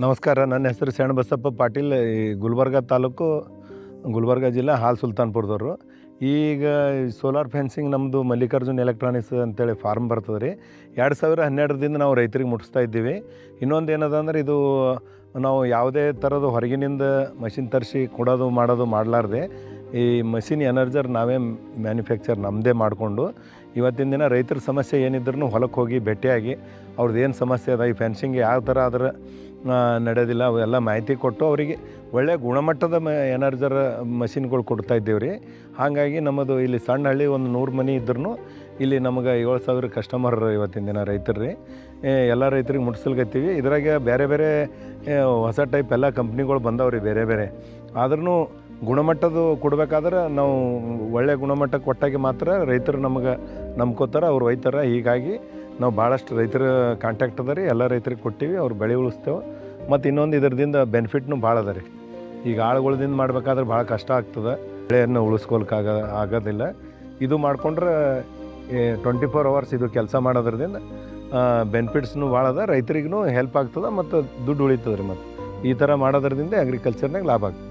ನಮಸ್ಕಾರ. ನನ್ನ ಹೆಸರು ಶರಣಬಸಪ್ಪ ಪಾಟೀಲ್. ಈ ಗುಲ್ಬರ್ಗ ತಾಲೂಕು, ಗುಲ್ಬರ್ಗ ಜಿಲ್ಲೆ, ಹಾಲ್ ಸುಲ್ತಾನ್ಪುರದವರು. ಈಗ ಸೋಲಾರ್ ಫೆನ್ಸಿಂಗ್ ನಮ್ಮದು ಮಲ್ಲಿಕಾರ್ಜುನ್ ಎಲೆಕ್ಟ್ರಾನಿಕ್ಸ್ ಅಂತೇಳಿ ಫಾರ್ಮ್ ಬರ್ತದೆ ರೀ. 2012ರಿಂದ ನಾವು ರೈತರಿಗೆ ಮುಟ್ಟಿಸ್ತಾ ಇದ್ದೀವಿ. ಇನ್ನೊಂದು ಏನದ ಅಂದ್ರೆ, ಇದು ನಾವು ಯಾವುದೇ ಥರದ ಹೊರಗಿನಿಂದ ಮಷಿನ್ ತರಿಸಿ ಕೊಡೋದು ಮಾಡೋದು ಮಾಡಲಾರ್ದೆ ಈ ಮಷಿನ್ ಎನರ್ಜರ್ ನಾವೇ ಮ್ಯಾನುಫ್ಯಾಕ್ಚರ್ ನಮ್ಮದೇ ಮಾಡಿಕೊಂಡು, ಇವತ್ತಿನ ದಿನ ರೈತರ ಸಮಸ್ಯೆ ಏನಿದ್ರೂ ಹೊಲಕ್ಕೆ ಹೋಗಿ ಭೇಟಿಯಾಗಿ ಅವ್ರದ್ದು ಏನು ಸಮಸ್ಯೆ ಅದ, ಈ ಫೆನ್ಸಿಂಗ್ ಯಾವ ಥರ ಅದರ ನಡೆಯೋದಿಲ್ಲ, ಅವೆಲ್ಲ ಮಾಹಿತಿ ಕೊಟ್ಟು ಅವರಿಗೆ ಒಳ್ಳೆಯ ಗುಣಮಟ್ಟದ ಎನರ್ಜರ್ ಮಷಿನ್ಗಳು ಕೊಡ್ತಾ ಇದ್ದೇವೆ ರೀ. ಹಾಗಾಗಿ ನಮ್ಮದು ಇಲ್ಲಿ ಸಣ್ಣ ಹಳ್ಳಿ, ಒಂದು 100 ಮನೆ ಇದ್ರೂ ಇಲ್ಲಿ ನಮಗೆ 7,000 ಕಸ್ಟಮರ್ ಇವತ್ತಿನ ದಿನ ರೈತರು ರೀ. ಎಲ್ಲ ರೈತರಿಗೆ ಮುಟ್ಸಲ್ಗತ್ತೀವಿ. ಇದ್ರಾಗೆ ಬೇರೆ ಬೇರೆ ಹೊಸ ಟೈಪ್ ಎಲ್ಲ ಕಂಪ್ನಿಗಳು ಬಂದವ್ರಿ ಬೇರೆ ಬೇರೆ. ಆದ್ರೂ ಗುಣಮಟ್ಟದ್ದು ಕೊಡ್ಬೇಕಾದ್ರೆ ನಾವು ಒಳ್ಳೆಯ ಗುಣಮಟ್ಟ ಕೊಟ್ಟಾಗೆ ಮಾತ್ರ ರೈತರು ನಮಗೆ ನಂಬ್ಕೋತಾರೆ, ಅವ್ರು ಒಯ್ತಾರೆ. ಹೀಗಾಗಿ ನಾವು ಭಾಳಷ್ಟು ರೈತರ ಕಾಂಟ್ಯಾಕ್ಟ್ ಅದ ರೀ, ಎಲ್ಲ ರೈತರಿಗೆ ಕೊಟ್ಟಿವಿ, ಅವ್ರು ಬೆಳೆ ಉಳಿಸ್ತೇವೆ. ಮತ್ತು ಇನ್ನೊಂದು ಇದರದಿಂದ ಬೆನಿಫಿಟ್ನು ಭಾಳ ಅದ ರೀ. ಈಗ ಆಳುಗಳದಿಂದ ಮಾಡಬೇಕಾದ್ರೆ ಭಾಳ ಕಷ್ಟ ಆಗ್ತದೆ, ಬೆಳೆಯನ್ನು ಆಗೋದಿಲ್ಲ. ಇದು ಮಾಡಿಕೊಂಡ್ರೆ 24 hours ಇದು ಕೆಲಸ ಮಾಡೋದ್ರದಿಂದ ಬೆನಿಫಿಟ್ಸ್ನು ಭಾಳ ಅದ, ರೈತರಿಗೂ ಹೆಲ್ಪ್ ಆಗ್ತದೆ ಮತ್ತು ದುಡ್ಡು ಉಳಿತದೆ ರೀ. ಮತ್ತು ಈ ಥರ ಮಾಡೋದ್ರದಿಂದ ಅಗ್ರಿಕಲ್ಚರ್ನಾಗ ಲಾಭ ಆಗ್ತದೆ.